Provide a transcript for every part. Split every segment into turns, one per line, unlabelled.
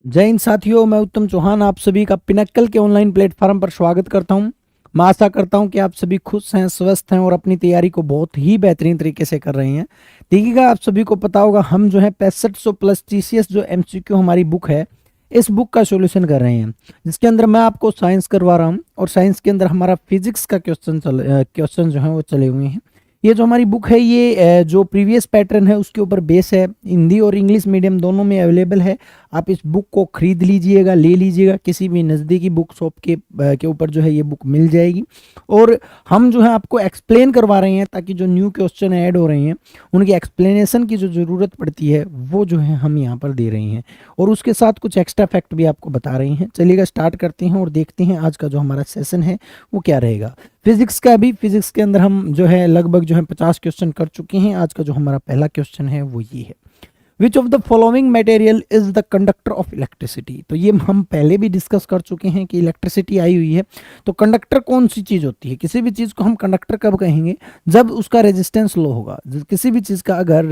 जय हिंद साथियों, मैं उत्तम चौहान आप सभी का पिनक्कल के ऑनलाइन प्लेटफॉर्म पर स्वागत करता हूं। मैं आशा करता हूं कि आप सभी खुश हैं, स्वस्थ हैं और अपनी तैयारी को बहुत ही बेहतरीन तरीके से कर रहे हैं। देखिएगा, आप सभी को पता होगा हम जो है 6500 प्लस टीसीएस जो एमसीक्यू हमारी बुक है, इस बुक का सॉल्यूशन कर रहे हैं, जिसके अंदर मैं आपको साइंस करवा रहा हूँ और साइंस के अंदर हमारा फिजिक्स का क्वेश्चन जो है वो चले हुए हैं। ये जो हमारी बुक है ये जो प्रीवियस पैटर्न है उसके ऊपर बेस है, हिंदी और इंग्लिश मीडियम दोनों में अवेलेबल है। आप इस बुक को खरीद लीजिएगा, ले लीजिएगा, किसी भी नज़दीकी बुक शॉप के ऊपर जो है ये बुक मिल जाएगी। और हम जो है आपको एक्सप्लेन करवा रहे हैं ताकि जो न्यू क्वेश्चन ऐड हो रहे हैं उनकी एक्सप्लेनेशन की जो ज़रूरत पड़ती है वो जो है हम यहाँ पर दे रहे हैं, और उसके साथ कुछ एक्स्ट्रा फैक्ट भी आपको बता रहे हैं। चलिएगा स्टार्ट करते हैं और देखते हैं आज का जो हमारा सेशन है वो क्या रहेगा। फिजिक्स का भी, फिजिक्स के अंदर हम जो है लगभग जो है 50 क्वेश्चन कर चुके हैं। आज का जो हमारा पहला क्वेश्चन है वो ये है, विच of the following material is the conductor of electricity. तो ये हम पहले भी डिस्कस कर चुके हैं कि इलेक्ट्रिसिटी आई हुई है तो कंडक्टर कौन सी चीज़ होती है। किसी भी चीज़ को हम कंडक्टर कब कहेंगे, जब उसका रेजिस्टेंस लो होगा। किसी भी चीज़ का अगर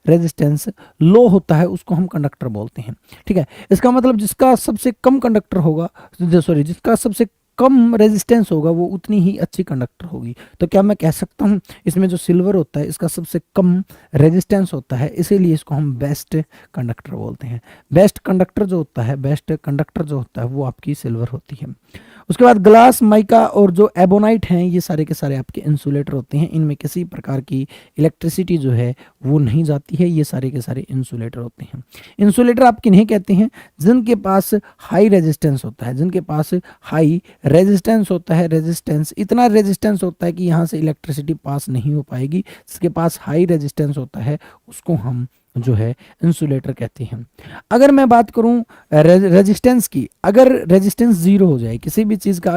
रेजिस्टेंस लो होता है उसको हम कंडक्टर बोलते हैं। ठीक है, इसका मतलब जिसका सबसे कम कंडक्टर होगा, सॉरी, जिसका सबसे कम रेजिस्टेंस होगा वो उतनी ही अच्छी कंडक्टर होगी। तो क्या मैं कह सकता हूँ इसमें जो सिल्वर होता है इसका सबसे कम रेजिस्टेंस होता है, इसीलिए इसको हम बेस्ट कंडक्टर बोलते हैं। बेस्ट कंडक्टर जो होता है, बेस्ट कंडक्टर जो होता है वो आपकी सिल्वर होती है। उसके बाद ग्लास, माइका और जो एबोनाइट हैं ये सारे के सारे आपके इंसुलेटर होते हैं। इनमें किसी प्रकार की इलेक्ट्रिसिटी जो है वो नहीं जाती है, ये सारे के सारे इंसुलेटर होते हैं। इंसुलेटर आप किन्हें कहते हैं, जिनके पास हाई रेजिस्टेंस होता है, जिनके पास हाई रेजिस्टेंस होता है। रेजिस्टेंस, इतना रेजिस्टेंस होता है कि यहाँ से इलेक्ट्रिसिटी पास नहीं हो पाएगी। जिसके पास हाई रेजिस्टेंस होता है उसको हम जो है इंसुलेटर कहते हैं। अगर मैं बात करूं रेजिस्टेंस की, अगर रेजिस्टेंस जीरो हो जाए किसी भी चीज़ का,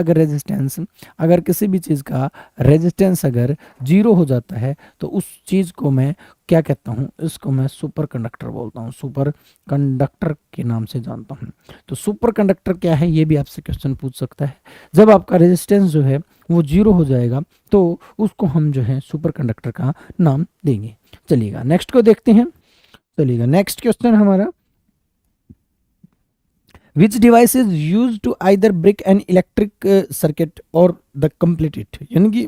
अगर किसी भी चीज़ का रेजिस्टेंस अगर जीरो हो जाता है तो उस चीज़ को मैं क्या कहता हूँ, इसको मैं सुपर कंडक्टर बोलता हूँ, सुपर कंडक्टर के नाम से जानता हूँ। तो सुपर कंडक्टर क्या है ये भी आपसे क्वेश्चन पूछ सकता है। जब आपका रेजिस्टेंस जो है वो जीरो हो जाएगा तो उसको हम जो है सुपर कंडक्टर का नाम देंगे। चलिएगा नेक्स्ट को देखते हैं। चलिएगा नेक्स्ट क्वेश्चन हमारा, which device is use to either break an electric circuit और द कंप्लीट इट। यानी कि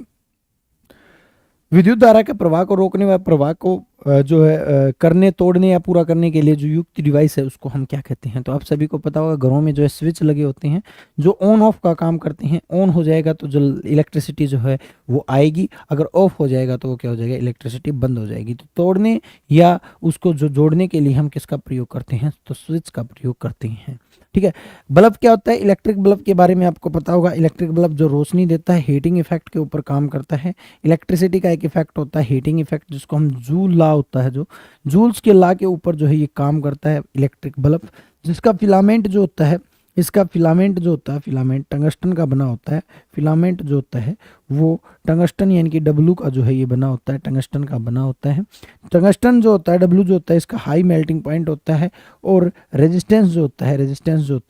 विद्युत धारा के प्रवाह को रोकने व प्रवाह को जो है करने, तोड़ने या पूरा करने के लिए जो युक्त डिवाइस है उसको हम क्या कहते हैं। तो आप सभी को पता होगा घरों में जो है स्विच लगे होते हैं जो ऑन ऑफ का काम करते हैं। ऑन हो जाएगा तो जो इलेक्ट्रिसिटी जो है वो आएगी, अगर ऑफ हो जाएगा तो वो क्या हो जाएगा, इलेक्ट्रिसिटी बंद हो जाएगी। तो तोड़ने या उसको जो जोड़ने के लिए हम किसका प्रयोग करते हैं, तो स्विच का प्रयोग करते हैं। ठीक है, बल्ब क्या होता है, इलेक्ट्रिक बल्ब के बारे में आपको पता होगा। इलेक्ट्रिक बल्ब जो रोशनी देता है हीटिंग इफेक्ट के ऊपर काम करता है। इलेक्ट्रिसिटी का एक इफेक्ट होता है हीटिंग इफेक्ट, जिसको हम जूल ला होता है, जो जूल्स के ला के ऊपर जो है ये काम करता है इलेक्ट्रिक बल्ब। जिसका फिलामेंट जो होता है, इसका फिलामेंट जो होता है, फिलामेंट टंगस्टन का बना होता है। फिलामेंट जो होता है वो टंगस्टन यानी कि डब्लू का जो है ये बना होता है, टंगस्टन का बना होता है। टंगस्टन जो होता है, डब्लू जो होता है, इसका हाई मेल्टिंग पॉइंट होता है और रेजिस्टेंस जो होता है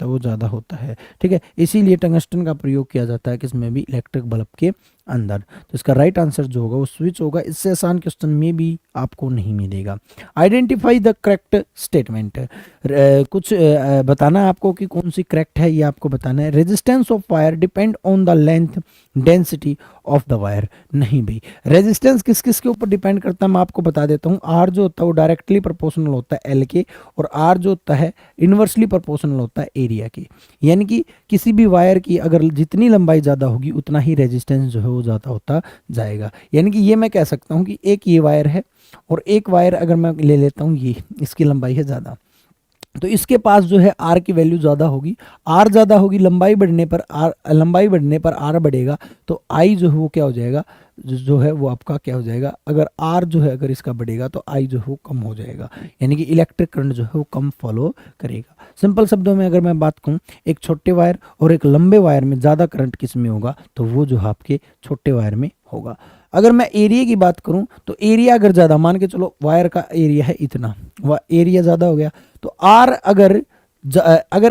वो ज़्यादा होता है। ठीक है, इसीलिए टंगस्टन का प्रयोग किया जाता है किसमें भी, इलेक्ट्रिक बल्ब के अंदर। तो इसका राइट आंसर जो होगा वो स्विच होगा। इससे आसान क्वेश्चन में भी आपको नहीं मिलेगा। आइडेंटिफाई द करेक्ट स्टेटमेंट, कुछ बताना है आपको कि कौन सी करेक्ट है, ये आपको बताना है। Resistance of wire depend on the length density of the wire. नहीं भाई, रेजिस्टेंस किस किस के ऊपर डिपेंड करता है मैं आपको बता देता हूँ। आर जो होता है वो डायरेक्टली प्रोपोर्शनल होता है एल के, और आर जो होता है इन्वर्सली प्रोपोर्शनल होता है एरिया के। यानी कि किसी भी वायर की अगर जितनी लंबाई ज़्यादा होगी उतना ही रेजिस्टेंस जो है वो ज़्यादा होता जाएगा। यानी कि ये मैं कह सकता हूँ कि एक ये वायर है और एक वायर अगर मैं ले लेता हूँ, ये इसकी लंबाई है ज़्यादा, तो इसके पास जो है आर की वैल्यू ज़्यादा होगी। आर ज़्यादा होगी, लंबाई बढ़ने पर आर बढ़ेगा, तो आई जो है वो क्या हो जाएगा, जो है वो आपका क्या हो जाएगा, अगर आर जो है अगर इसका बढ़ेगा तो आई जो है वो कम हो जाएगा। यानी कि इलेक्ट्रिक करंट जो है वो कम फॉलो करेगा। सिंपल शब्दों में अगर मैं बात कहूँ, एक छोटे वायर और एक लंबे वायर में ज़्यादा करंट किस में होगा, तो वो जो है आपके छोटे वायर में होगा। अगर मैं एरिया की बात करूं तो एरिया अगर ज़्यादा, मान के चलो वायर का एरिया है इतना, वह एरिया ज़्यादा हो गया, तो आर अगर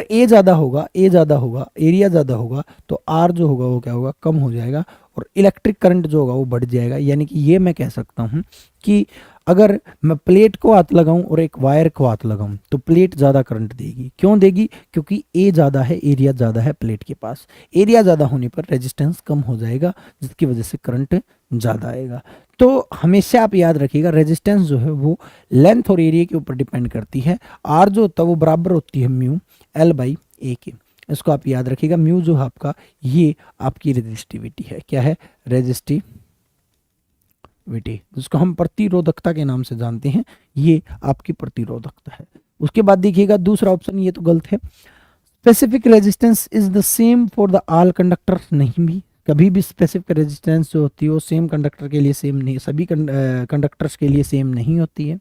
ए ज़्यादा होगा, एरिया ज़्यादा होगा, तो आर जो होगा वो क्या होगा, कम हो जाएगा। और इलेक्ट्रिक करंट जो होगा वो बढ़ जाएगा। यानी कि ये मैं कह सकता हूँ कि अगर मैं प्लेट को हाथ लगाऊं और एक वायर को हाथ लगाऊं तो प्लेट ज़्यादा करंट देगी। क्यों देगी? क्योंकि ए ज़्यादा है, एरिया ज़्यादा है प्लेट के पास। एरिया ज़्यादा होने पर रेजिस्टेंस कम हो जाएगा, जिसकी वजह से करंट ज़्यादा आएगा। तो हमेशा आप याद रखिएगा, रेजिस्टेंस जो है वो लेंथ और एरिया के ऊपर डिपेंड करती है। आर जो होता है वो बराबर होती है म्यू एल बाई ए के। इसको आप याद रखिएगा। म्यू जो है आपका, ये आपकी रेजिस्टिविटी है। क्या है? रेजिस्टिविटी, जिसको हम प्रतिरोधकता के नाम से जानते हैं, ये आपकी प्रतिरोधकता है। उसके बाद देखिएगा दूसरा ऑप्शन, ये तो गलत है। Specific resistance is the same for the all conductor. नहीं, भी कभी भी स्पेसिफिक रेजिस्टेंस जो होती है वो सेम कंडक्टर के लिए सेम नहीं, सभी कंडक्टर्स के लिए सेम नहीं होती है।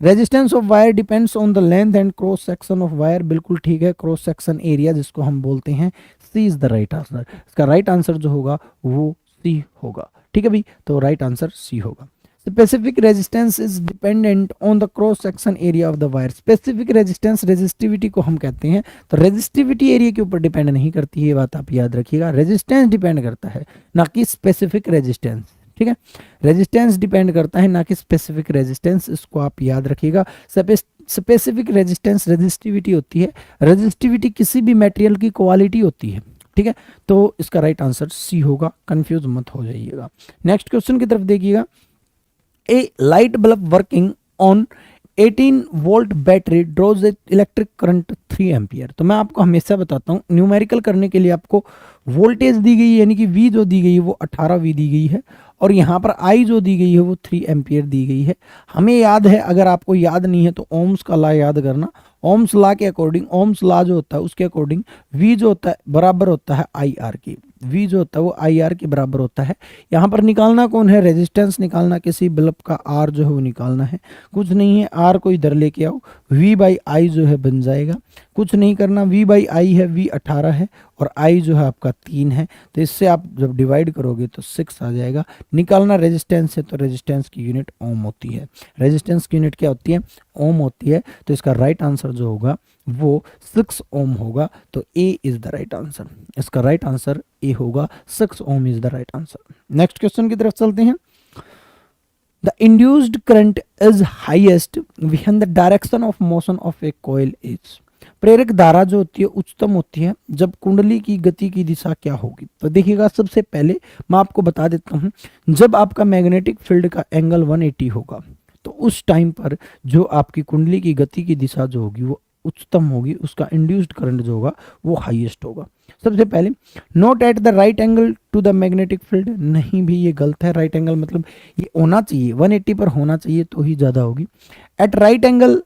Resistance of wire depends on the length and cross section of wire. बिल्कुल ठीक है, क्रॉस सेक्शन एरिया जिसको हम बोलते हैं। सी इज द राइट आंसर। इसका राइट आंसर जो होगा वो सी होगा। ठीक है भाई, तो राइट आंसर सी होगा। Specific resistance is dependent on the cross section area of the wire. Specific resistance resistivity को हम कहते हैं, तो रेजिस्टिविटी एरिया के ऊपर डिपेंड नहीं करती है, ये बात आप याद रखिएगा। रेजिस्टेंस डिपेंड करता है, ना कि स्पेसिफिक रेजिस्टेंस। ठीक है, रेजिस्टेंस डिपेंड करता है, ना कि स्पेसिफिक रेजिस्टेंस। इसको आप याद रखिएगा। स्पेसिफिक रेजिस्टेंस रेजिस्टिविटी होती है। रेजिस्टिविटी किसी भी मटेरियल की क्वालिटी होती है। ठीक है, तो इसका राइट आंसर सी होगा, कंफ्यूज मत हो जाइएगा। नेक्स्ट क्वेश्चन की तरफ देखिएगा। A light bulb working on 18 volt battery draws electric current 3 ampere. तो मैं आपको हमेशा बताता हूँ, न्यूमेरिकल करने के लिए आपको वोल्टेज दी गई है, यानी कि V जो दी गई है वो 18 V दी गई है, और यहाँ पर I जो दी गई है वो 3 एम्पियर दी गई है। हमें याद है, अगर आपको याद नहीं है तो ओम्स का लॉ याद करना। ओम्स लॉ के अकॉर्डिंग, ओम्स लॉ जो होता है उसके अकॉर्डिंग V जो होता है बराबर होता है IR के। V जो होता है वो IR के बराबर होता है। यहाँ पर निकालना कौन है? रेजिस्टेंस निकालना, किसी बल्ब का R जो है वो निकालना है। कुछ नहीं है, R को इधर लेके आओ, V बाई I जो है बन जाएगा। कुछ नहीं करना, V बाई I है, V 18 है और I जो है आपका 3 है। तो इससे आप जब डिवाइड करोगे तो 6 आ जाएगा। निकालना रेजिस्टेंस है, तो रेजिस्टेंस की यूनिट ओम होती है। रेजिस्टेंस की यूनिट क्या होती है? ओम होती है। तो इसका राइट आंसर जो होगा वो 6 ओम होगा। तो A is the right answer. इसका राइट आंसर ए होगा, 6 ohm is the right answer. Next question की तरफ चलते हैं। The induced current is highest when the direction of motion of a coil is. प्रेरक धारा जो होती है उच्चतम होती है जब कुंडली की गति की दिशा क्या होगी। तो देखिएगा, सबसे पहले मैं आपको बता देता हूं, जब आपका मैग्नेटिक फील्ड का एंगल 180 होगा तो उस टाइम पर जो आपकी कुंडली की गति की दिशा जो होगी वो उच्चतम होगी, उसका इंड्यूस्ड करंट जो होगा वो हाईएस्ट होगा। सबसे पहले, not at the right angle to the magnetic field. नहीं भी, ये गलत है। राइट एंगल मतलब ये होना चाहिए 180 पर होना चाहिए तो ही ज्यादा होगी। At right angle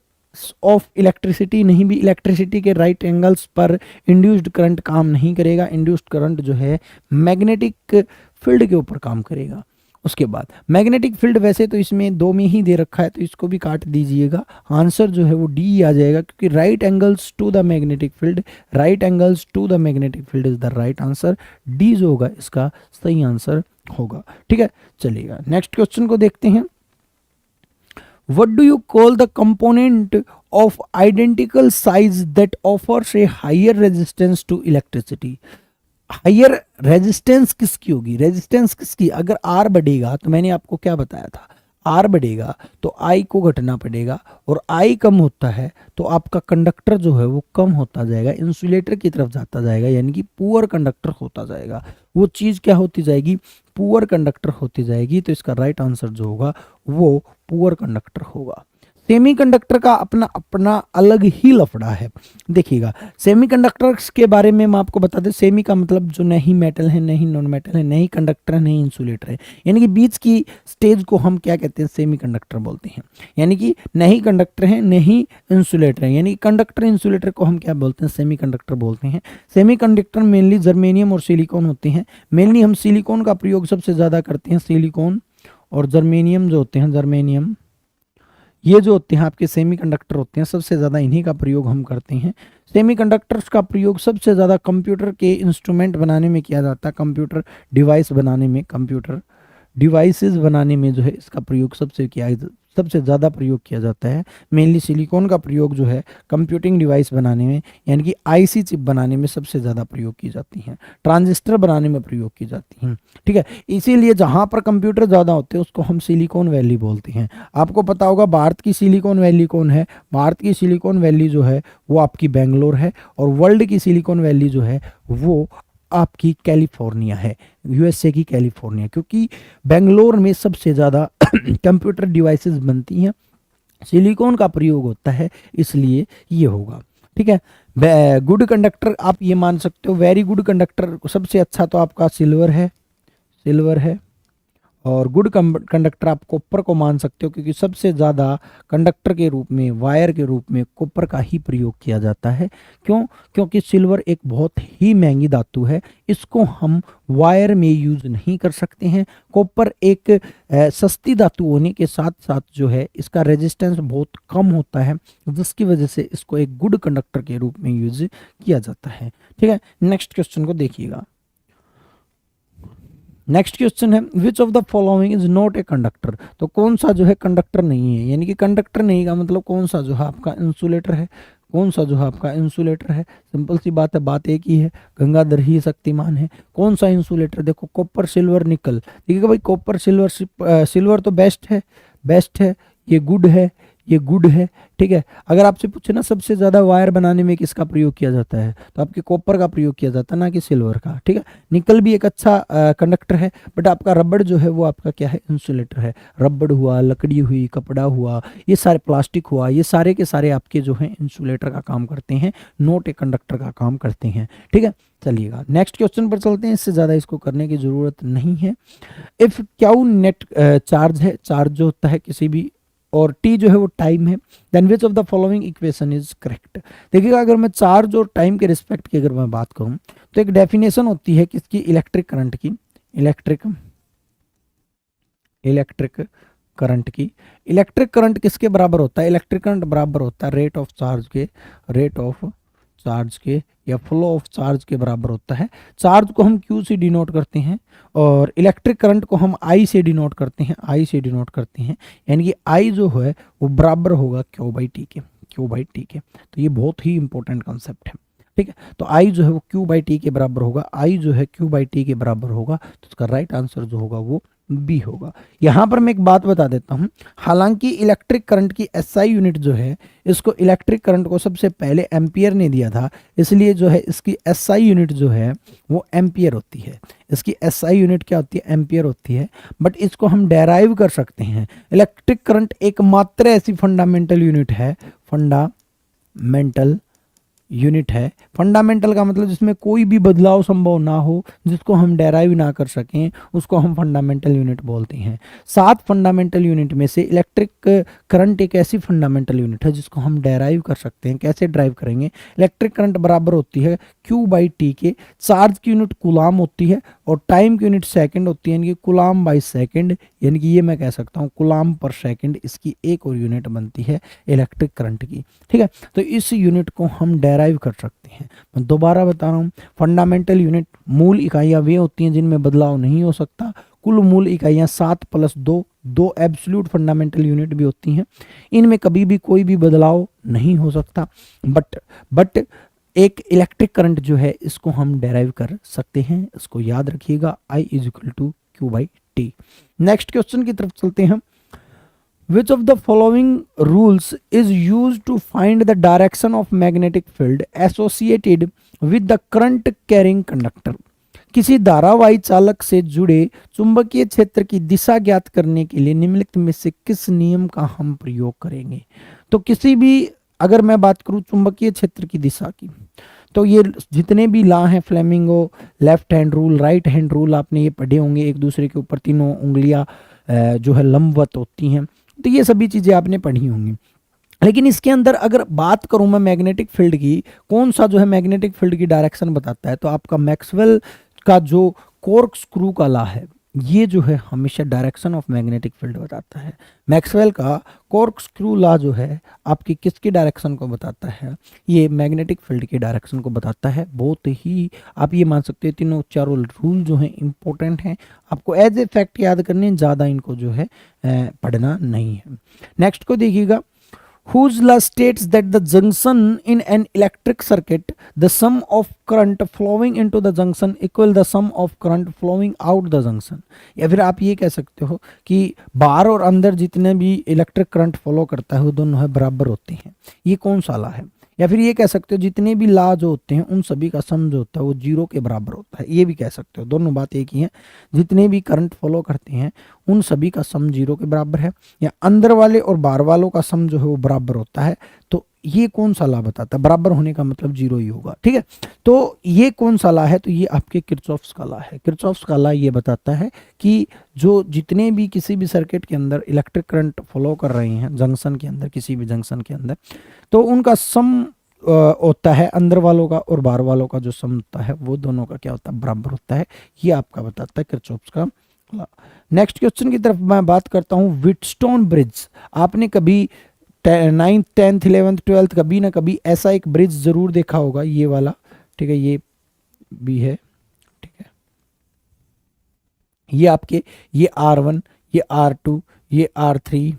of electricity, नहीं भी, इलेक्ट्रिसिटी के राइट एंगल्स पर इंड्यूस्ड करंट काम नहीं करेगा। इंड्यूस्ड करंट जो है मैग्नेटिक फील्ड के ऊपर काम करेगा। उसके बाद मैग्नेटिक फील्ड, वैसे तो इसमें 2 में ही दे रखा है तो इसको भी काट दीजिएगा। आंसर जो है वो डी आ जाएगा, क्योंकि right angles to the magnetic field, right angles to the magnetic field is the right answer. D जो होगा इसका सही आंसर होगा। ठीक है, चलिएगा नेक्स्ट क्वेश्चन को देखते हैं। What do you call the component of identical size that offers a higher resistance to electricity? Higher resistance किसकी होगी? रेजिस्टेंस किसकी? अगर आर बढ़ेगा तो मैंने आपको क्या बताया था, आर बढ़ेगा तो आई को घटना पड़ेगा, और आई कम होता है तो आपका कंडक्टर जो है वो कम होता जाएगा, इंसुलेटर की तरफ जाता जाएगा, यानी कि पुअर कंडक्टर होता जाएगा। वो चीज़ क्या होती जाएगी? पुअर कंडक्टर होती जाएगी। तो इसका राइट आंसर जो होगा वो पुअर कंडक्टर होगा। सेमीकंडक्टर का अपना अपना अलग ही लफड़ा है। देखिएगा, सेमीकंडक्टर्स के बारे में मैं आपको बता दें, सेमी का मतलब जो नहीं मेटल है, नहीं नॉन मेटल है, नहीं कंडक्टर है, नहीं इंसुलेटर है, यानी कि बीच की स्टेज को हम क्या कहते हैं? सेमीकंडक्टर बोलते हैं। यानी कि नहीं कंडक्टर है, नहीं इंसुलेटर है, यानी कंडक्टर इंसुलेटर को हम क्या बोलते हैं? सेमीकंडक्टर बोलते हैं। सेमीकंडक्टर मेनली जर्मेनियम और सिलिकॉन होते हैं। मेनली हम सिलिकॉन का प्रयोग सबसे ज़्यादा करते हैं। सिलिकॉन और जर्मेनियम जो होते हैं, जर्मेनियम, ये जो होते हैं आपके सेमीकंडक्टर होते हैं, सबसे ज़्यादा इन्हीं का प्रयोग हम करते हैं। सेमीकंडक्टर्स का प्रयोग सबसे ज़्यादा कंप्यूटर के इंस्ट्रूमेंट बनाने में किया जाता है, कंप्यूटर डिवाइस बनाने में, कंप्यूटर डिवाइसेस बनाने में जो है इसका प्रयोग सबसे सबसे ज़्यादा प्रयोग किया जाता है। मेनली सिलिकॉन का प्रयोग जो है कंप्यूटिंग डिवाइस बनाने में, यानी कि आईसी चिप बनाने में सबसे ज़्यादा प्रयोग की जाती हैं, ट्रांजिस्टर बनाने में प्रयोग की जाती हैं। ठीक है, इसीलिए जहाँ पर कंप्यूटर ज़्यादा होते हैं उसको हम सिलिकॉन वैली बोलते हैं। आपको पता होगा भारत की सिलिकॉन वैली कौन है? भारत की सिलिकॉन वैली जो है वो आपकी बेंगलोर है, और वर्ल्ड की सिलिकॉन वैली जो है वो आपकी कैलिफोर्निया है, यूएसए की कैलिफोर्निया, क्योंकि बेंगलोर में सबसे ज़्यादा कंप्यूटर डिवाइसेस बनती हैं, सिलिकॉन का प्रयोग होता है, इसलिए ये होगा। ठीक है, गुड कंडक्टर आप ये मान सकते हो, वेरी गुड कंडक्टर सबसे अच्छा तो आपका सिल्वर है। और गुड कंडक्टर आप कॉपर को मान सकते हो, क्योंकि सबसे ज़्यादा कंडक्टर के रूप में, वायर के रूप में कॉपर का ही प्रयोग किया जाता है। क्यों? क्योंकि सिल्वर एक बहुत ही महंगी धातु है, इसको हम वायर में यूज नहीं कर सकते हैं। कॉपर एक सस्ती धातु होने के साथ साथ जो है इसका रेजिस्टेंस बहुत कम होता है, जिसकी वजह से इसको एक गुड कंडक्टर के रूप में यूज किया जाता है। ठीक है, नेक्स्ट क्वेश्चन को देखिएगा। नेक्स्ट क्वेश्चन है, विच of the following is not a conductor? तो कौन सा जो है कंडक्टर नहीं है, यानी कि कंडक्टर नहीं का मतलब कौन सा जो है आपका इंसुलेटर है, कौन सा जो है आपका इंसुलेटर है? सिंपल सी बात है, बात एक ही है, गंगाधर ही शक्तिमान है। कौन सा इंसुलेटर? देखो कॉपर सिल्वर निकल, ठीक है भाई, कॉपर सिल्वर, सिल्वर तो बेस्ट है, ये गुड है, ये गुड है। ठीक है, अगर आपसे पूछे ना सबसे ज्यादा वायर बनाने में किसका प्रयोग किया जाता है, तो आपके कॉपर का प्रयोग किया जाता है, ना कि सिल्वर का। ठीक है, निकल भी एक अच्छा कंडक्टर है, बट आपका रबड़ जो है वो आपका क्या है? इंसुलेटर है। रबड़ हुआ, लकड़ी हुई, कपड़ा हुआ, ये सारे प्लास्टिक हुआ, ये सारे के सारे आपके जो है इंसुलेटर का काम करते हैं, नोट एक कंडक्टर का काम करते हैं। ठीक है, चलिएगा नेक्स्ट क्वेश्चन पर चलते हैं, इससे ज्यादा इसको करने की जरूरत नहीं है। इफ क्यू नेट चार्ज है, चार्ज जो होता है किसी भी, और टी जो है वो टाइम है, then which of the following equation is correct? देखिएगा, अगर मैं चार्ज और टाइम के रिस्पेक्ट की अगर मैं बात करूं तो एक डेफिनेशन होती है किसकी? इलेक्ट्रिक करंट की। इलेक्ट्रिक करंट किसके बराबर होता है? इलेक्ट्रिक करंट बराबर होता है रेट ऑफ चार्ज के या फ्लो ऑफ चार्ज के बराबर होता है। चार्ज को हम Q से डिनोट करते हैं, और इलेक्ट्रिक करंट को हम I से डिनोट करते हैं, यानी कि I जो है वो बराबर होगा Q/T के। तो ये बहुत ही इंपॉर्टेंट कॉन्सेप्ट है। ठीक है, तो I जो है वो Q/T के बराबर होगा, तो उसका राइट आंसर जो होगा वो बी होगा। यहां पर मैं एक बात बता देता हूं, हालांकि इलेक्ट्रिक करंट की SI यूनिट जो है, इसको इलेक्ट्रिक करंट को सबसे पहले एम्पियर ने दिया था, इसलिए जो है इसकी SI यूनिट जो है वो एम्पियर होती है। इसकी SI यूनिट क्या होती है? एम्पियर होती है। बट इसको हम डेराइव कर सकते हैं। इलेक्ट्रिक करंट एकमात्र ऐसी फंडामेंटल यूनिट है, फंडामेंटल का मतलब जिसमें कोई भी बदलाव संभव ना हो, जिसको हम डेराइव ना कर सकें, उसको हम फंडामेंटल यूनिट बोलते हैं। 7 फंडामेंटल यूनिट में से इलेक्ट्रिक करंट एक ऐसी फंडामेंटल यूनिट है जिसको हम डेराइव कर सकते हैं। कैसे ड्राइव करेंगे? इलेक्ट्रिक करंट बराबर होती है Q/T के। चार्ज की यूनिट कूलाम होती है, और टाइम की यूनिट सेकंड होती है, यानी कि कूलाम बाई सेकंड, यानी कि ये मैं कह सकता हूँ कूलाम पर सेकंड, इसकी एक और यूनिट बनती है इलेक्ट्रिक करंट की। ठीक है, तो इस यूनिट को हम डेराइव कर सकते हैं। मैं दोबारा बता रहा हूँ, फंडामेंटल यूनिट मूल इकाइयाँ वे होती हैं जिनमें बदलाव नहीं हो सकता। कुल मूल इकाइयाँ 7 + 2 एब्सोल्यूट फंडामेंटल यूनिट भी होती हैं, इनमें कभी भी कोई भी बदलाव नहीं हो सकता। बट एक इलेक्ट्रिक करंट जो है इसको हम डेराइव कर सकते हैं, इसको याद रखिएगा, I = Q/T। नेक्स्ट क्वेश्चन की तरफ चलते हैं। Which of the following rules is used to find the direction of magnetic field associated with the current carrying conductor? किसी धारावाही चालक से जुड़े चुंबकीय क्षेत्र की दिशा ज्ञात करने के लिए निम्नलिखित में से किस नियम का हम प्रयोग करेंगे? तो किसी भी, अगर मैं बात करूं चुंबकीय क्षेत्र की दिशा की, तो ये जितने भी लॉ हैं, flamingo left hand rule, right hand rule, आपने ये पढ़े होंगे। एक दूसरे के ऊपर तीनों उंगलियां जो है लंबवत होती हैं, तो ये सभी चीज़ें आपने पढ़ी होंगी। लेकिन इसके अंदर अगर बात करूं मैं मैग्नेटिक फील्ड की, कौन सा जो है मैग्नेटिक फील्ड की डायरेक्शन बताता है, तो आपका मैक्सवेल का जो कॉर्क स्क्रू का लॉ है, ये जो है हमेशा डायरेक्शन ऑफ मैग्नेटिक फील्ड बताता है। मैक्सवेल का कॉर्कस्क्रू लॉ जो है आपकी किसकी डायरेक्शन को बताता है, ये मैग्नेटिक फील्ड की डायरेक्शन को बताता है। बहुत ही आप ये मान सकते हैं तीनों चारों रूल जो हैं इंपॉर्टेंट हैं, आपको एज ए फैक्ट याद करने, ज़्यादा इनको जो है पढ़ना नहीं है। नेक्स्ट को देखिएगा, whose law states that the junction in an electric circuit, the sum of current flowing into the junction equal the sum of current flowing out the junction। या फिर आप ये कह सकते हो कि बाहर और अंदर जितने भी इलेक्ट्रिक करंट फॉलो करता है वो दोनों है बराबर होते हैं। ये कौन सा लॉ है? या फिर ये कह सकते हो जितने भी लॉ जो होते हैं उन सभी का सम जो होता है वो जीरो के बराबर होता है, ये भी कह सकते हो। दोनों बात एक ही है, जितने भी करंट फॉलो करते हैं उन सभी का सम जीरो के बराबर है, या अंदर वाले और बाहर वालों का सम जो है वो बराबर होता है। तो ये कौन सा लॉ बताता है? बराबर होने का मतलब जीरो ही होगा, ठीक है। तो ये कौन सा लॉ है? तो ये आपके किरचॉफ्स का लॉ है। किरचॉफ्स का लॉ ये बताता है कि जो जितने भी किसी भी सर्किट के अंदर इलेक्ट्रिक करंट फॉलो कर रहे हैं जंक्शन के अंदर, किसी भी जंक्शन के अंदर, तो उनका सम होता है अंदर वालों का और बाहर वालों का जो सम होता है वो दोनों का क्या होता है? बराबर होता है। ये आपका बताता है किरचॉफ्स का लॉ। नेक्स्ट क्वेश्चन की तरफ मैं बात करता हूँ, व्हीटस्टोन ब्रिज। आपने कभी 9th 10th 11th 12th कभी ना कभी ऐसा एक ब्रिज जरूर देखा होगा, ये वाला, ठीक है, ये भी है, ठीक है। ये आपके ये R1, ये R2, ये R3,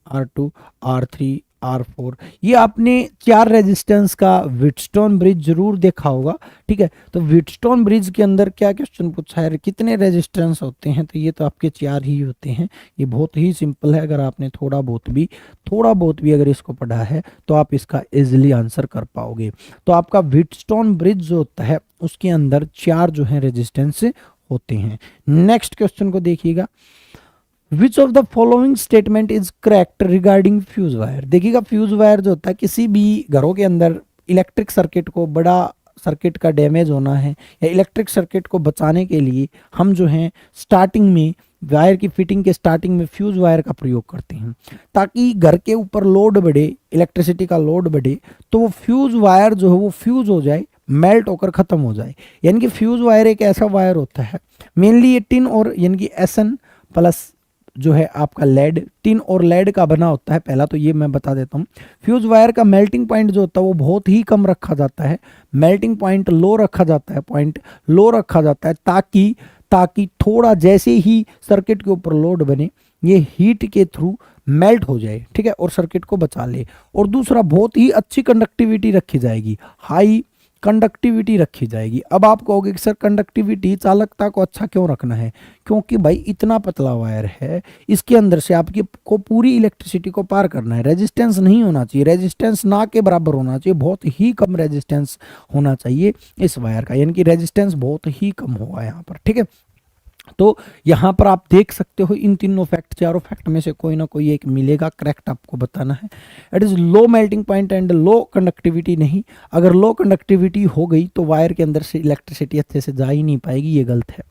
R2, R3, R4, ये आपने 4 रेजिस्टेंस का व्हीटस्टोन ब्रिज जरूर देखा होगा, ठीक है। तो व्हीटस्टोन ब्रिज के अंदर क्या क्वेश्चन पूछा है, कितने रेजिस्टेंस होते हैं? तो ये तो आपके 4 ही होते हैं। ये बहुत ही सिंपल है, अगर आपने थोड़ा बहुत भी अगर इसको पढ़ा है तो आप इसका इजिली आंसर कर पाओगे। तो आपका व्हीटस्टोन ब्रिज जो होता है उसके अंदर 4 जो है रेजिस्टेंस होते हैं। नेक्स्ट क्वेश्चन को देखिएगा, which of the following statement is correct regarding fuse wire. देखिएगा फ्यूज वायर जो होता है, किसी भी घरों के अंदर इलेक्ट्रिक सर्किट को, बड़ा सर्किट का डैमेज होना है या इलेक्ट्रिक सर्किट को बचाने के लिए हम जो है स्टार्टिंग में वायर की फिटिंग के स्टार्टिंग में फ्यूज वायर का प्रयोग करते हैं, ताकि घर के ऊपर लोड बढ़े, इलेक्ट्रिसिटी का लोड बढ़े, तो वो फ्यूज वायर जो है वो फ्यूज हो जाए, मेल्ट होकर खत्म हो जाए। यानी कि फ्यूज वायर एक ऐसा वायर होता है, मेनली ये टिन और यानी कि SN प्लस जो है आपका लेड, टिन और लेड का बना होता है। पहला तो ये मैं बता देता हूँ, फ्यूज वायर का मेल्टिंग पॉइंट जो होता है वो बहुत ही कम रखा जाता है, मेल्टिंग पॉइंट लो रखा जाता है, पॉइंट लो रखा जाता है, ताकि थोड़ा जैसे ही सर्किट के ऊपर लोड बने ये हीट के थ्रू मेल्ट हो जाए, ठीक है, और सर्किट को बचा ले। और दूसरा, बहुत ही अच्छी कंडक्टिविटी रखी जाएगी, हाई कंडक्टिविटी रखी जाएगी। अब आप कहोगे कि सर कंडक्टिविटी, चालकता को अच्छा क्यों रखना है? क्योंकि भाई इतना पतला वायर है, इसके अंदर से आपकी को पूरी इलेक्ट्रिसिटी को पार करना है। रेजिस्टेंस नहीं होना चाहिए, रेजिस्टेंस ना के बराबर होना चाहिए, बहुत ही कम रेजिस्टेंस होना चाहिए इस वायर का, यानी कि रेजिस्टेंस बहुत ही कम होगा यहाँ पर, ठीक है। तो यहाँ पर आप देख सकते हो इन तीनों फैक्ट, चारों फैक्ट में से कोई ना कोई एक मिलेगा, करेक्ट आपको बताना है। It is low melting point and low conductivity नहीं। अगर लो कंडक्टिविटी हो गई तो वायर के अंदर से इलेक्ट्रिसिटी अच्छे से जा ही नहीं पाएगी, ये गलत है।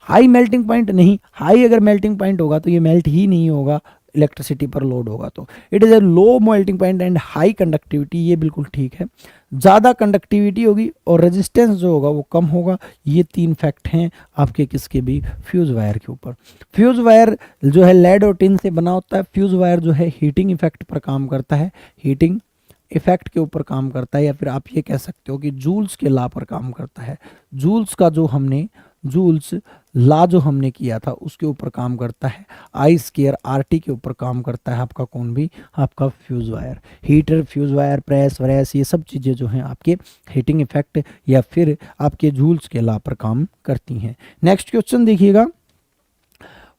हाई मेल्टिंग पॉइंट नहीं, हाई अगर मेल्टिंग पॉइंट होगा तो ये मेल्ट ही नहीं होगा, इलेक्ट्रिसिटी पर लोड होगा। तो it is a low melting point and high conductivity, ये बिल्कुल ठीक है। ज़्यादा कंडक्टिविटी होगी और रेजिस्टेंस जो होगा वो कम होगा। ये 3 फैक्ट हैं आपके किसके भी, फ्यूज वायर के ऊपर। फ्यूज वायर जो है लेड और टिन से बना होता है। फ्यूज वायर जो है हीटिंग इफेक्ट पर काम करता है, हीटिंग इफेक्ट के ऊपर काम करता है, या फिर आप ये कह सकते हो कि जूल्स के लॉ पर काम करता है। जूल्स का जो हमने जूल्स ला जो हमने किया था उसके ऊपर काम करता है। I²RT के ऊपर काम करता है आपका कौन भी, आपका fuse wire. Heater, fuse wire, press व्रेस, ये सब चीज़ें जो हैं आपके हीटिंग इफेक्ट या फिर आपके जूल्स के लॉ पर काम करती हैं। नेक्स्ट क्वेश्चन देखिएगा,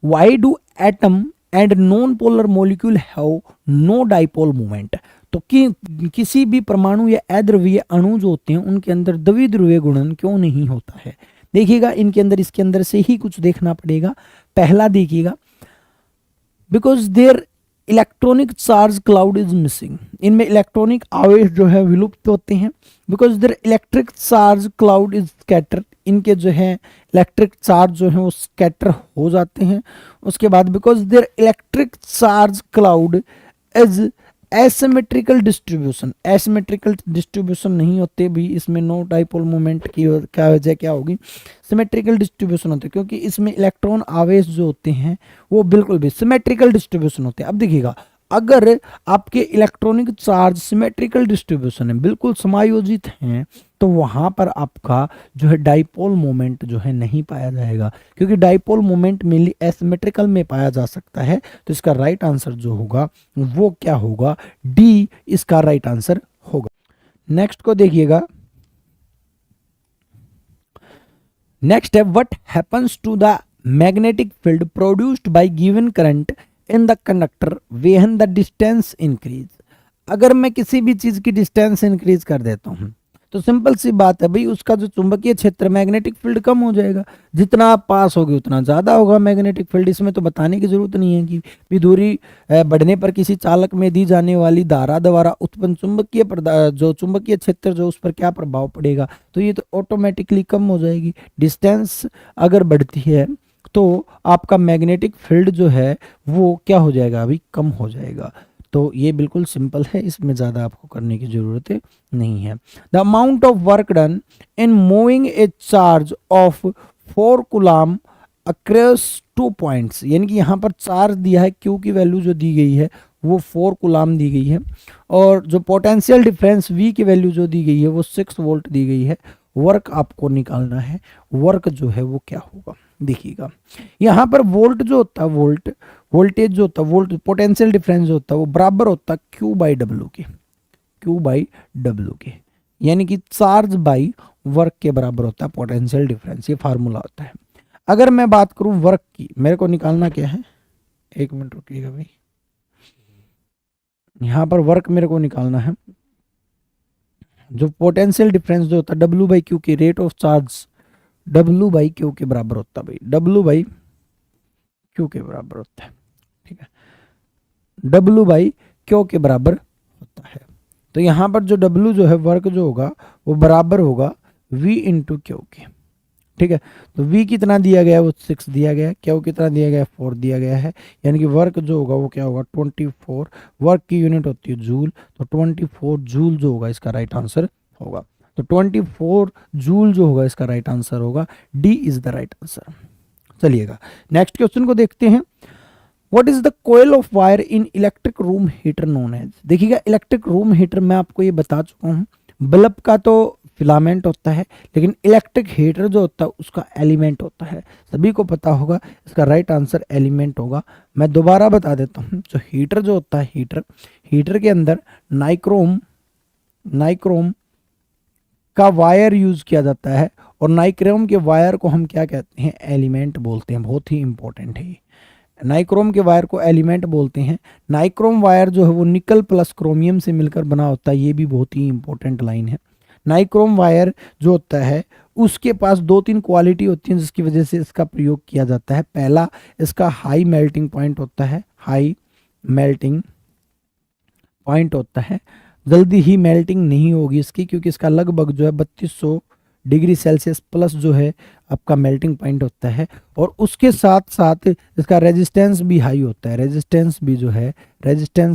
why do atom and non polar molecule have no dipole moment. तो किसी भी परमाणु या अद्रव्यीय अणु जो होते हैं उनके अंदर द्विध्रुवीय गुणन क्यों नहीं होता है? देखिएगा इनके अंदर, इसके अंदर से ही कुछ देखना पड़ेगा। पहला देखिएगा, because their electronic charge cloud is missing. इनमें इलेक्ट्रॉनिक आवेश जो है विलुप्त होते हैं। Because their electric charge cloud is scatter, इनके जो है इलेक्ट्रिक चार्ज जो है वो स्कैटर हो जाते हैं। उसके बाद because their electric charge cloud is asymmetrical distribution, asymmetrical distribution नहीं होते भी इसमें, नो डाइपोल मोमेंट की क्या वजह क्या होगी, सिमेट्रिकल डिस्ट्रीब्यूशन होते हैं, क्योंकि इसमें इलेक्ट्रॉन आवेश जो होते हैं वो बिल्कुल भी सिमेट्रिकल डिस्ट्रीब्यूशन होते हैं। अब देखिएगा, अगर आपके इलेक्ट्रॉनिक चार्ज सिमेट्रिकल डिस्ट्रीब्यूशन है, बिल्कुल समायोजित हैं, तो वहां पर आपका जो है डाइपोल मोमेंट जो है नहीं पाया जाएगा, क्योंकि डाइपोल मोमेंट मेनली एसिमेट्रिकल में पाया जा सकता है। तो इसका राइट आंसर जो होगा वो क्या होगा, डी इसका राइट आंसर होगा। नेक्स्ट को देखिएगा, नेक्स्ट है what happens to the magnetic field produced by given current in the conductor when the distance increase. अगर मैं किसी भी चीज की डिस्टेंस इंक्रीज कर देता हूं तो सिंपल सी बात है भाई, उसका जो चुंबकीय क्षेत्र मैग्नेटिक फील्ड कम हो जाएगा, जितना आप पास होगे उतना ज्यादा होगा मैग्नेटिक फील्ड। इसमें तो बताने की जरूरत नहीं है कि भी दूरी बढ़ने पर किसी चालक में दी जाने वाली धारा द्वारा उत्पन्न जो चुंबकीय क्षेत्र जो उस पर क्या प्रभाव पड़ेगा, तो ये तो ऑटोमेटिकली कम हो जाएगी। डिस्टेंस अगर बढ़ती है तो आपका मैग्नेटिक फील्ड जो है वो क्या हो जाएगा, अभी कम हो जाएगा। तो ये बिल्कुल सिंपल है, इसमें ज़्यादा आपको करने की ज़रूरत नहीं है। The amount of work done in moving A charge of 4 coulomb across 2 points, यानी कि यहाँ पर चार्ज दिया है, क्यू की वैल्यू जो दी गई है वो 4 कूलम दी गई है, और जो पोटेंशियल डिफरेंस वी की वैल्यू जो दी गई है वो 6 वोल्ट दी गई है। वर्क आपको निकालना है, वर्क जो है वो क्या होगा, देखिएगा यहाँ पर वोल्ट जो होता है, वोल्टेज जो होता है, वोल्ट पोटेंशियल डिफरेंस जो होता है वो बराबर होता है क्यू बाई डब्ल्यू के, क्यू बाई डब्ल्यू के, यानी कि चार्ज बाई वर्क के बराबर होता है पोटेंशियल डिफरेंस, ये फार्मूला होता है। अगर मैं बात करूं वर्क की, मेरे को निकालना क्या है, एक मिनट रुकिएगा भाई, यहाँ पर वर्क मेरे को निकालना है, जो पोटेंशियल डिफरेंस जो होता है डब्ल्यू बाई क्यू की, rate of charge W by Q के बराबर होता है भाई, डब्ल्यू बाई क्यू के बराबर होता है, ठीक है, डब्ल्यू बाई क्यू के बराबर होता है। तो यहाँ पर जो डब्ल्यू जो है वर्क जो होगा वो बराबर होगा वी इंटू क्यू के, ठीक है। तो वी कितना दिया गया है वो 6 दिया गया है, क्यू कितना दिया गया है 4 दिया गया है, यानी कि वर्क जो होगा वो क्या होगा 24, वर्क की यूनिट होती है जूल, तो 24 जूल जो होगा इसका राइट आंसर होगा। तो 24 जूल जो होगा इसका राइट आंसर होगा, D is the right answer. चलिएगा नेक्स्ट क्वेश्चन को देखते हैं। What is the coil of wire in electric room heater known as. देखिएगा इलेक्ट्रिक रूम हीटर मैं आपको ये बता चुका हूँ, बल्ब का तो फिलामेंट होता है, लेकिन इलेक्ट्रिक हीटर जो होता है उसका एलिमेंट होता है, सभी को पता होगा, इसका राइट आंसर एलिमेंट होगा। मैं दोबारा बता देता हूँ, जो हीटर जो होता है, हीटर के अंदर नाइक्रोम का वायर यूज किया जाता है, और नाइक्रोम के वायर को हम क्या कहते हैं, एलिमेंट बोलते हैं, बहुत ही इंपॉर्टेंट है। नाइक्रोम के वायर को एलिमेंट बोलते हैं। नाइक्रोम वायर जो है वो निकल प्लस क्रोमियम से मिलकर बना होता है, ये भी बहुत ही इंपॉर्टेंट लाइन है। नाइक्रोम वायर जो होता है उसके पास 2-3 क्वालिटी होती हैं जिसकी वजह से इसका प्रयोग किया जाता है। पहला, इसका हाई मेल्टिंग पॉइंट होता है, हाई मेल्टिंग पॉइंट होता है, जल्दी ही मेल्टिंग नहीं होगी इसकी, क्योंकि इसका लगभग जो है 3200 डिग्री सेल्सियस प्लस जो है आपका मेल्टिंग पॉइंट होता है। और उसके साथ साथ इसका रेजिस्टेंस भी हाई होता है, रेजिस्टेंस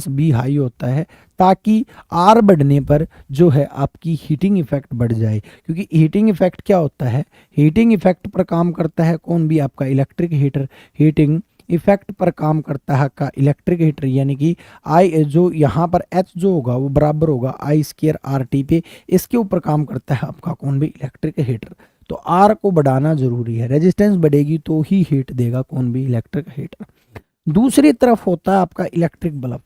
भी हाई होता है, ताकि आर बढ़ने पर जो है आपकी हीटिंग इफेक्ट बढ़ जाए। क्योंकि हीटिंग इफेक्ट क्या होता है, हीटिंग इफेक्ट पर काम करता है कौन भी, आपका इलेक्ट्रिक हीटर हीटिंग इफेक्ट पर काम करता है का इलेक्ट्रिक हीटर, यानी कि आई जो यहाँ पर एच जो होगा वो बराबर होगा आई स्क्वायर आर टी पे, इसके ऊपर काम करता है आपका कौन भी, इलेक्ट्रिक हीटर। तो आर को बढ़ाना जरूरी है, रेजिस्टेंस बढ़ेगी तो ही हीट देगा कौन भी, इलेक्ट्रिक हीटर। दूसरी तरफ होता है आपका इलेक्ट्रिक बल्ब।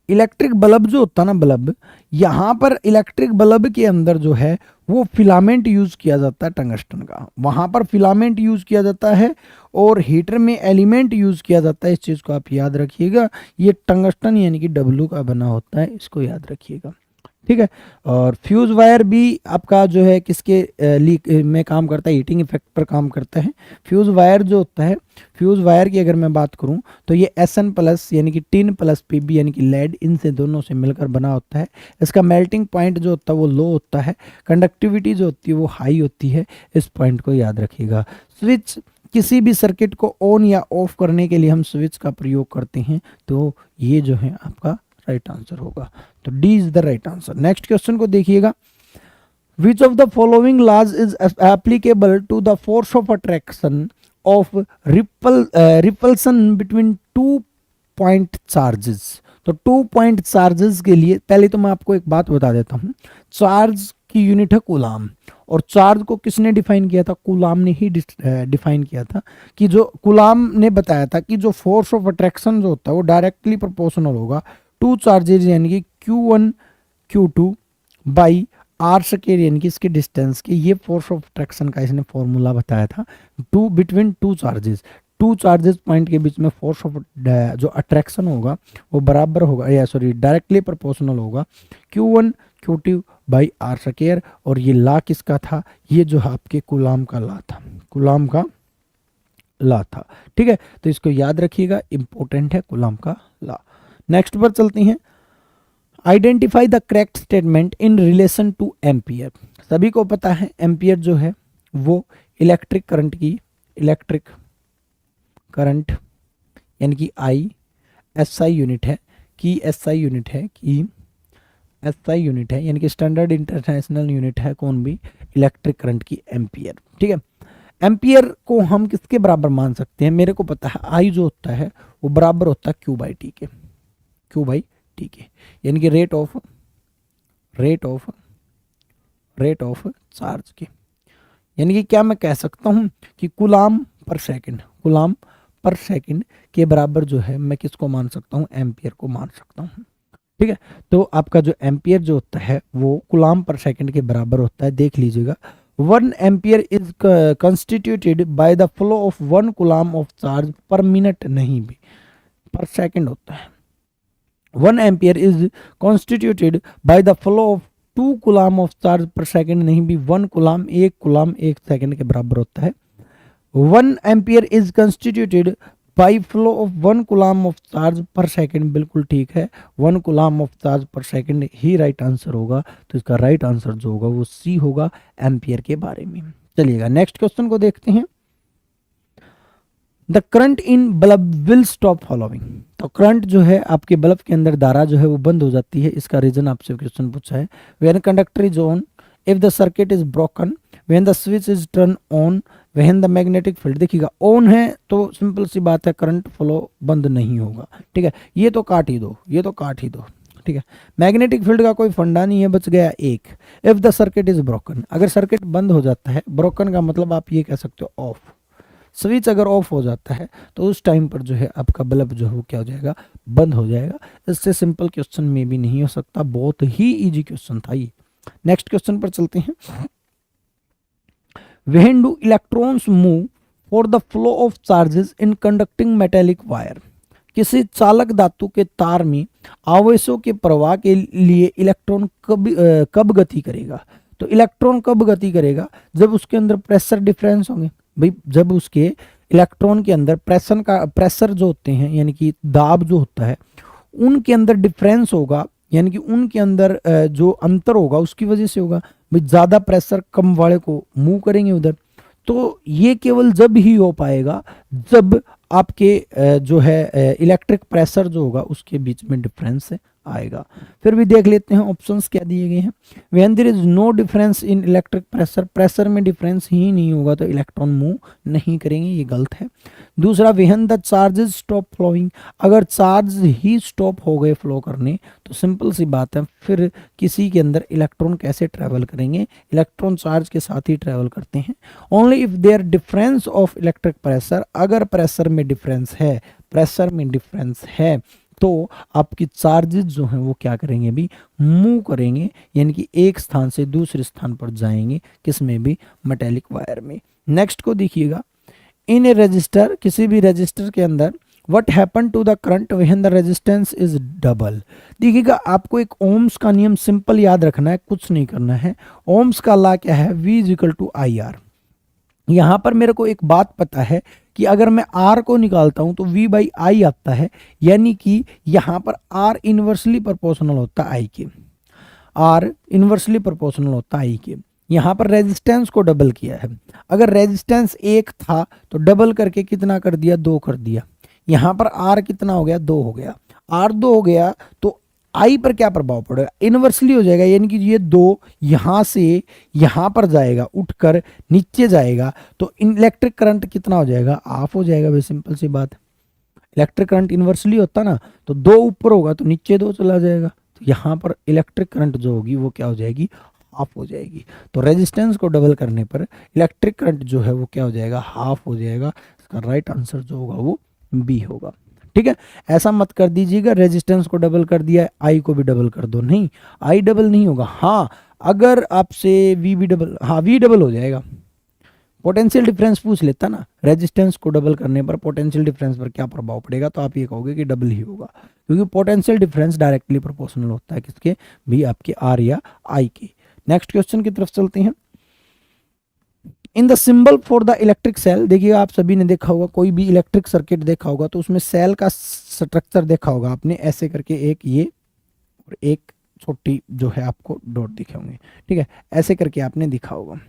इलेक्ट्रिक बल्ब जो होता है ना, बल्ब, यहाँ पर इलेक्ट्रिक बल्ब के अंदर जो है वो फिलामेंट यूज किया जाता है टंगस्टन का, वहां पर फिलामेंट यूज किया जाता है, और हीटर में एलिमेंट यूज किया जाता है। इस चीज को आप याद रखिएगा, ये टंगस्टन यानी कि डब्ल्यू का बना होता है, इसको याद रखिएगा, ठीक है। और फ्यूज वायर भी आपका जो है किसके लीक में काम करता है, हीटिंग इफेक्ट पर काम करता है। फ्यूज वायर जो होता है, फ्यूज वायर की अगर मैं बात करूं तो ये SN प्लस यानी कि टिन प्लस PB यानी कि लेड, इनसे दोनों से मिलकर बना होता है। इसका मेल्टिंग पॉइंट जो होता है वो लो होता है, कंडक्टिविटी जो होती है वो हाई होती है, इस पॉइंट को याद रखिएगा। स्विच किसी भी सर्किट को ऑन या ऑफ करने के लिए हम स्विच का प्रयोग करते हैं, तो ये जो है आपका राइट आंसर होगा। तो D is the right answer. Next question को देखिएगा, which of the following laws is applicable to the force of attraction of repulsion between 2 point charges. तो 2 पॉइंट चार्जेस के लिए पहले तो मैं आपको एक बात बता देता हूं, चार्ज की यूनिट है कूलाम, और चार्ज को किसने डिफाइन किया था? कूलाम ने ही डिफाइन किया था, कि जो कूलाम ने बताया था कि जो फोर्स ऑफ अट्रैक्शन जो होता है वो डायरेक्टली प्रोपोर्शनल होगा टू चार्जेज यानी कि Q1 Q2 by are square यानी कि इसके डिस्टेंस के। ये फोर्स ऑफ अट्रैक्शन का इसने फॉर्मूला बताया था, two between two charges, two charges point के बीच में फोर्स ऑफ जो अट्रैक्शन होगा वो बराबर होगा, या सॉरी डायरेक्टली प्रोपोर्शनल होगा Q1 Q2 by are square. और ये ला किसका था? ये जो आपके कूलाम का ला था, कूलाम का ला था। ठीक है, तो इसको याद रखिएगा, इंपॉर्टेंट है कूलाम का ला। नेक्स्ट पर चलते हैं, identify the correct statement in relation two ampere. सभी को पता है एम्पियर जो है वो इलेक्ट्रिक करंट की, इलेक्ट्रिक करंट यानी कि आई एसआई यूनिट है, कि एसआई यूनिट है, कि एसआई यूनिट है यानी कि स्टैंडर्ड इंटरनेशनल यूनिट है कौन भी? इलेक्ट्रिक करंट की एम्पियर। ठीक है, एम्पियर को हम किसके बराबर मान सकते हैं? मेरे को पता है आई जो होता है वो बराबर होता है Q बाई टी के, Q बाई टी के, यानी कि रेट ऑफ चार्ज के। यानी कि क्या मैं कह सकता हूं कि कूलाम पर सेकंड के बराबर जो है मैं किसको मान सकता हूं? एम्पियर को मान सकता हूं। ठीक है, तो आपका जो एम्पियर जो होता है वो कूलाम पर सेकंड के बराबर होता है। देख लीजिएगा, 1 ampere is constituted by the flow of 1 coulomb of charge पर मिनट, नहीं भी पर सेकंड होता है। 1 ampere is constituted by the flow of 2 coulomb of charge पर सेकंड, नहीं भी 1 कूलाम 1 सेकंड के बराबर होता है। 1 ampere is constituted by flow of 1 coulomb of charge पर सेकंड, बिल्कुल ठीक है, 1 कूलाम ऑफ चार्ज पर सेकंड ही राइट आंसर होगा। तो इसका राइट आंसर जो होगा वो सी होगा, एम्पियर के बारे में। चलिएगा नेक्स्ट क्वेश्चन को देखते हैं, the current in bulb will stop following. तो करंट जो है आपके बल्ब के अंदर धारा जो है वो बंद हो जाती है, इसका रीजन आपसे क्वेश्चन पूछा है। When conductor is on, if the circuit is broken, when the switch is turn on, when the magnetic field. देखिएगा ऑन है तो सिंपल सी बात है करंट फ्लो बंद नहीं होगा। ठीक है, ये तो काट ही दो, ये तो काट ही दो। ठीक है, मैग्नेटिक फील्ड का कोई फंडा नहीं है, बच गया एक। If the circuit is broken, अगर सर्किट बंद हो जाता है, ब्रोकन का मतलब आप ये कह सकते हो ऑफ, स्विच अगर ऑफ हो जाता है तो उस टाइम पर जो है आपका बल्ब जो है वो क्या हो जाएगा? बंद हो जाएगा। इससे सिंपल क्वेश्चन में भी नहीं हो सकता, बहुत ही इजी क्वेश्चन था ये। नेक्स्ट क्वेश्चन पर चलते हैं, when do electrons move for the flow of charges in conducting metallic wire. किसी चालक धातु के तार में आवेशों के प्रवाह के लिए इलेक्ट्रॉन कब गति करेगा? तो इलेक्ट्रॉन कब गति करेगा? जब उसके अंदर प्रेशर डिफरेंस होंगे भाई, जब उसके इलेक्ट्रॉन के अंदर प्रेशर जो होते हैं यानी कि दाब जो होता है उनके अंदर डिफरेंस होगा, यानी कि उनके अंदर जो अंतर होगा उसकी वजह से होगा। भाई ज़्यादा प्रेशर कम वाले को मूव करेंगे उधर, तो ये केवल जब ही हो पाएगा जब आपके जो है इलेक्ट्रिक प्रेशर जो होगा उसके बीच में डिफरेंस आएगा। फिर भी देख लेते हैं ऑप्शंस क्या दिए गए हैं। When there is no difference in electric pressure, pressure में डिफरेंस ही नहीं होगा तो इलेक्ट्रॉन मूव नहीं करेंगे, ये गलत है। दूसरा, when the charges stop flowing, अगर चार्ज ही स्टॉप हो गए फ्लो करने तो सिंपल सी बात है फिर किसी के अंदर इलेक्ट्रॉन कैसे ट्रेवल करेंगे? इलेक्ट्रॉन चार्ज के साथ ही ट्रेवल करते हैं। Only if there difference of electric pressure, अगर प्रेशर में डिफरेंस है तो आपकी चार्जेस जो हैं वो क्या करेंगे? भी मूव करेंगे, यानी कि एक स्थान से दूसरे स्थान पर जाएंगे, किसमें भी? मेटेलिक वायर में। नेक्स्ट को देखिएगा, इन ए रजिस्टर, किसी भी रजिस्टर के अंदर what happen to the current when the resistance is double. देखिएगा आपको एक ओम्स का नियम सिंपल याद रखना है, कुछ नहीं करना है। ओम्स का लॉ क्या है? V equal to IR। यहाँ पर मेरे को एक बात पता है कि अगर मैं R को निकालता हूं तो V बाई I आता है, यानी कि यहाँ पर R इन्वर्सली प्रोपोर्शनल होता है I के, R इन्वर्सली प्रोपोर्शनल होता है I के। यहाँ पर रेजिस्टेंस को डबल किया है। अगर रेजिस्टेंस 1 था तो डबल करके कितना कर दिया, 2 कर दिया। यहाँ पर आर कितना हो गया, 2 हो गया। आर 2 हो गया तो आई पर क्या प्रभाव पड़ेगा, इनवर्सली हो जाएगा, यानी कि ये 2 यहाँ से यहाँ पर जाएगा, उठकर नीचे जाएगा, तो इलेक्ट्रिक करंट कितना हो जाएगा, ऑफ हो जाएगा। वे सिंपल सी बात है, इलेक्ट्रिक करंट इनवर्सली होता ना, तो 2 ऊपर होगा तो नीचे 2 चला जाएगा, तो यहाँ पर इलेक्ट्रिक करंट जो होगी वो क्या हो जाएगी, हाफ हो जाएगी। तो रेजिस्टेंस को डबल करने पर इलेक्ट्रिक करंट जो है वो क्या हो जाएगा, हाफ हो जाएगा। इसका राइट आंसर जो होगा वो बी होगा। ठीक है, ऐसा मत कर दीजिएगा रेजिस्टेंस को डबल कर दिया, आई को भी डबल कर दो, नहीं, आई डबल नहीं होगा। हाँ, अगर आपसे वी भी डबल, हाँ वी डबल हो जाएगा। पोटेंशियल डिफरेंस पूछ लेता ना, रेजिस्टेंस को डबल करने पर पोटेंशियल डिफरेंस पर क्या प्रभाव पड़ेगा, तो आप ये कहोगे कि डबल ही होगा, क्योंकि पोटेंशियल डिफरेंस डायरेक्टली प्रोपोर्शनल होता है किसके भी, आपके आर या आई के। नेक्स्ट क्वेश्चन की तरफ चलते हैं। In the symbol for the electric cell, देखिएगा आप सभी ने देखा होगा, कोई भी इलेक्ट्रिक सर्किट देखा होगा तो उसमें सेल का स्ट्रक्चर देखा होगा आपने, ऐसे करके एक ये और एक छोटी जो है आपको डॉट दिखे होंगे। ठीक है, ऐसे करके आपने दिखा होगा।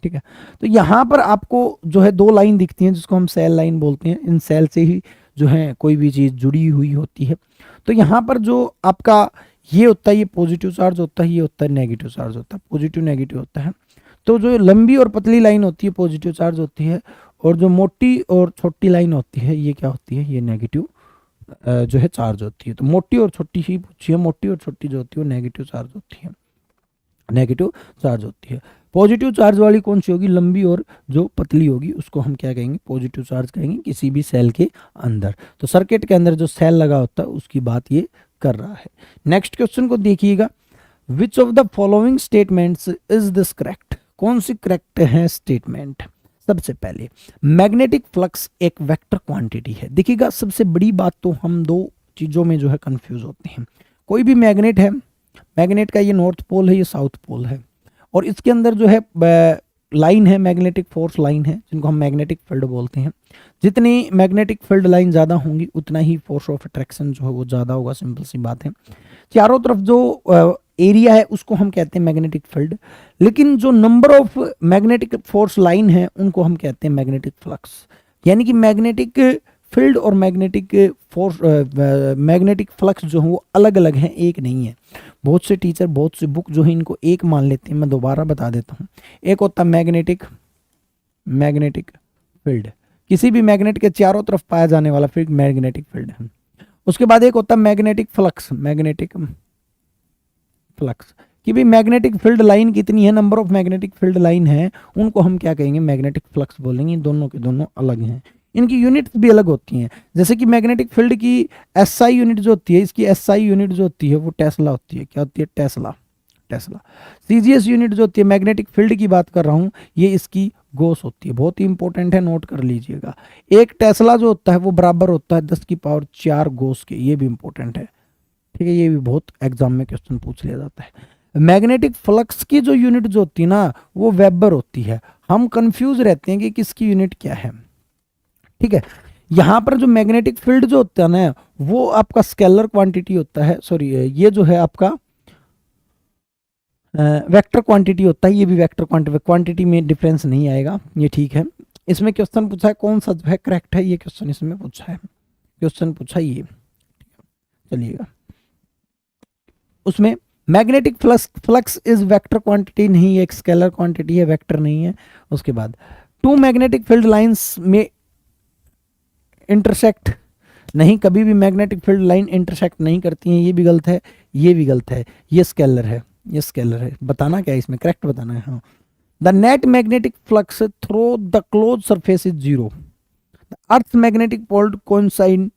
ठीक है, तो यहाँ पर आपको जो है 2 लाइन दिखती हैं जिसको हम सेल लाइन बोलते हैं। इन सेल से ही जो है कोई भी चीज़ जुड़ी हुई होती है। तो यहाँ पर जो आपका ये होता है, ये पॉजिटिव चार्ज होता है, ये होता है नेगेटिव चार्ज होता है, पॉजिटिव नेगेटिव होता है। तो जो लंबी और पतली लाइन होती है पॉजिटिव चार्ज होती है, और जो मोटी और छोटी लाइन होती है ये क्या होती है, ये नेगेटिव जो है चार्ज होती है। तो मोटी और छोटी ही पूछी है, मोटी और छोटी जो होती है वो नेगेटिव चार्ज होती है, नेगेटिव चार्ज होती है। पॉजिटिव चार्ज वाली कौन सी होगी, लंबी और जो पतली होगी उसको हम क्या कहेंगे, पॉजिटिव चार्ज कहेंगे किसी भी सेल के अंदर। तो सर्किट के अंदर जो सेल लगा होता है उसकी बात ये कर रहा है। नेक्स्ट क्वेश्चन को देखिएगा, which of the following statements is this correct, कौन सी करेक्ट है स्टेटमेंट। सबसे पहले मैग्नेटिक फ्लक्स एक वेक्टर क्वांटिटी है। देखिएगा सबसे बड़ी बात तो हम 2 चीजों में जो है कंफ्यूज होते हैं। कोई भी मैग्नेट है, मैग्नेट का ये नॉर्थ पोल है, ये साउथ पोल है, और इसके अंदर जो है लाइन है, मैग्नेटिक फोर्स लाइन है, जिनको हम मैग्नेटिक फील्ड बोलते हैं। जितनी मैग्नेटिक फील्ड लाइन ज़्यादा होंगी उतना ही फोर्स ऑफ अट्रैक्शन जो है वो ज़्यादा होगा, सिंपल सी बात है। चारों तरफ जो एरिया है उसको हम कहते हैं मैग्नेटिक फील्ड, लेकिन जो number of magnetic force line है उनको हम कहते हैं मैग्नेटिक फ्लक्स। यानी कि मैग्नेटिक फील्ड और मैग्नेटिक फोर्स, मैग्नेटिक फ्लक्स जो है वो अलग अलग हैं, एक नहीं है। बहुत से टीचर, बहुत से बुक जो है इनको एक मान लेते हैं। मैं दोबारा बता देता हूँ, एक होता है मैग्नेटिक फील्ड, किसी भी मैग्नेट के चारों तरफ पाया जाने वाला फील्ड मैग्नेटिक फील्ड है। उसके बाद एक होता है मैग्नेटिक फ्लक्स, कि भी मैग्नेटिक फील्ड लाइन कितनी है, number of magnetic field line है, उनको हम क्या कहेंगे, मैग्नेटिक फ्लक्स बोलेंगे। दोनों के दोनों अलग हैं, इनकी यूनिट्स भी अलग होती हैं। जैसे कि मैग्नेटिक फील्ड की एसआई यूनिट जो होती है, इसकी एसआई यूनिट जो होती है वो टेस्ला होती है। क्या होती है, टेस्ला। सीजीएस यूनिट जो होती है, मैग्नेटिक फील्ड की बात कर रहा हूँ, ये इसकी गोस होती है। बहुत ही इंपॉर्टेंट है, नोट कर लीजिएगा। एक टेस्ला जो होता है वो बराबर होता है 10⁴ गोस के, ये भी इंपॉर्टेंट है। ठीक है, ये भी बहुत एग्जाम में क्वेश्चन पूछ लिया जाता है। मैग्नेटिक फ्लक्स की जो यूनिट जो होती है ना वो वेबर होती है। हम कंफ्यूज रहते हैं कि किसकी यूनिट क्या है। ठीक है, यहाँ पर जो मैग्नेटिक फील्ड जो होता है ना वो आपका स्केलर क्वांटिटी होता है, सॉरी ये जो है आपका वेक्टर क्वांटिटी होता है। ये भी वेक्टर क्वांटिटी में डिफरेंस नहीं आएगा, ये ठीक है। इसमें क्वेश्चन पूछा है कौन सा जो है करेक्ट है, ये क्वेश्चन इसमें पूछा है, क्वेश्चन पूछा ये। चलिएगा, उसमें magnetic flux is vector quantity नहीं है, एक स्केलर क्वांटिटी है, वेक्टर नहीं है। उसके बाद 2 मैग्नेटिक फील्ड लाइंस में इंटरसेक्ट नहीं, कभी भी मैग्नेटिक फील्ड लाइन इंटरसेक्ट नहीं करती हैं, ये भी गलत है, ये भी गलत है। ये स्केलर है, ये स्केलर है। बताना क्या है इसमें, करेक्ट बताना है। हाँ, the net magnetic flux through the close surface is 0। The earth magnetic pole coincide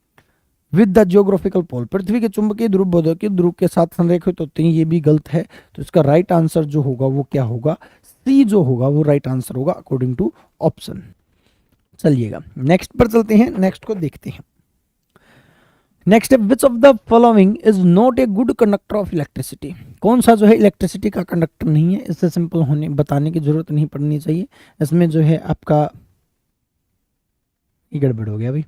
with the geographical pole, पृथ्वी के चुंबकीय ध्रुव बोधों के ध्रुव के साथ संरेखित होते हैं, ये भी गलत है। तो इसका राइट आंसर जो होगा वो क्या होगा, सी जो होगा वो राइट आंसर होगा अकॉर्डिंग टू ऑप्शन। चलिएगा नेक्स्ट पर चलते हैं, नेक्स्ट को देखते हैं। नेक्स्ट है, विच of the following is not a good conductor of electricity, कौन सा जो है इलेक्ट्रिसिटी का कंडक्टर नहीं है। इससे सिंपल होने बताने की जरूरत नहीं पड़नी चाहिए। इसमें जो है आपका ये गड़बड़ हो गया भाई,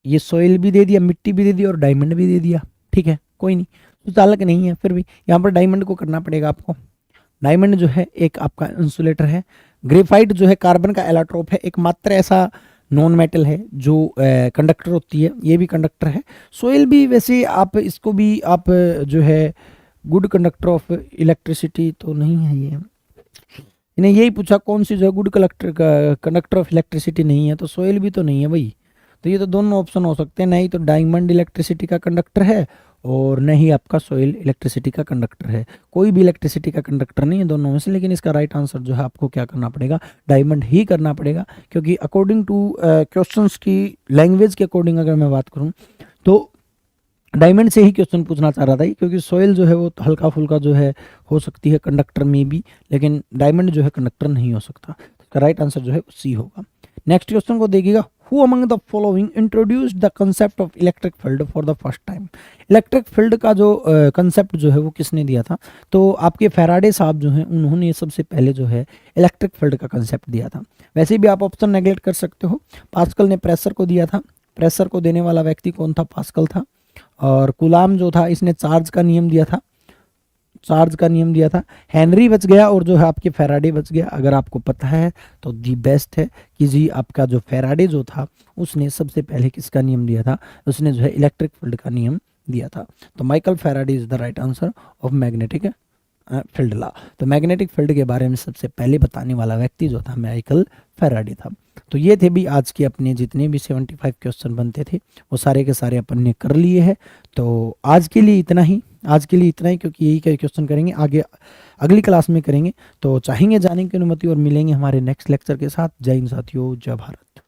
ये सॉइल भी दे दिया, मिट्टी भी दे दी और डायमंड भी दे दिया। ठीक है, कोई नहीं, सुचालक नहीं है, फिर भी यहाँ पर डायमंड को करना पड़ेगा आपको। डायमंड जो है एक आपका इंसुलेटर है। ग्रेफाइट जो है कार्बन का एलाट्रोप है, एकमात्र ऐसा नॉन मेटल है जो कंडक्टर होती है, ये भी कंडक्टर है। सोइल भी वैसे आप इसको भी आप जो है गुड कंडक्टर ऑफ इलेक्ट्रिसिटी तो नहीं है ये, इन्हें यही पूछा कौन सी जो है गुड कंडक्टर ऑफ इलेक्ट्रिसिटी नहीं है, तो सोइल भी तो नहीं है भाई। तो ये तो दोनों ऑप्शन हो सकते हैं, नहीं तो डायमंड इलेक्ट्रिसिटी का कंडक्टर है और न ही आपका सोइल इलेक्ट्रिसिटी का कंडक्टर है। कोई भी इलेक्ट्रिसिटी का कंडक्टर नहीं है दोनों में से, लेकिन इसका राइट आंसर जो है आपको क्या करना पड़ेगा, डायमंड ही करना पड़ेगा। क्योंकि अकॉर्डिंग टू क्वेश्चंस की लैंग्वेज के अकॉर्डिंग अगर मैं बात करूं तो डायमंड से ही क्वेश्चन पूछना चाह रहा था, क्योंकि सोइल जो है वो हल्का फुल्का जो है हो सकती है कंडक्टर में भी, लेकिन डायमंड जो है कंडक्टर नहीं हो सकता। तो इसका राइट आंसर जो है सी होगा। नेक्स्ट क्वेश्चन को देखिएगा, who among the following introduced the concept of electric field for the first time. Electric field का जो कंसेप्ट जो है वो किसने दिया था, तो आपके फैराडे साहब जो हैं उन्होंने सबसे पहले जो है इलेक्ट्रिक फील्ड का कंसेप्ट दिया था। वैसे भी आप ऑप्शन नेगलेक्ट कर सकते हो, पास्कल ने प्रेशर को दिया था, प्रेशर को देने वाला व्यक्ति कौन था, पास्कल था। और कूलाम जो था इसने चार्ज का नियम दिया था, चार्ज का नियम दिया था। हेनरी बच गया और जो है आपके फैराडे बच गया। अगर आपको पता है तो दी बेस्ट है कि जी आपका जो फैराडे जो था उसने सबसे पहले किसका नियम दिया था, उसने जो है इलेक्ट्रिक फील्ड का नियम दिया था। तो Michael Faraday is the right answer of magnetic field law. तो मैग्नेटिक फील्ड के बारे में सबसे पहले बताने वाला व्यक्ति जो था माइकल फैराडे था। तो ये थे भी आज के अपने जितने भी 75 क्वेश्चन बनते थे वो सारे के सारे अपन ने कर लिए हैं। तो आज के लिए इतना ही, आज के लिए इतना ही, क्योंकि यही कई क्वेश्चन करेंगे आगे अगली क्लास में करेंगे। तो चाहेंगे जाने की अनुमति और मिलेंगे हमारे नेक्स्ट लेक्चर के साथ। जय हिंद साथियों, जय भारत।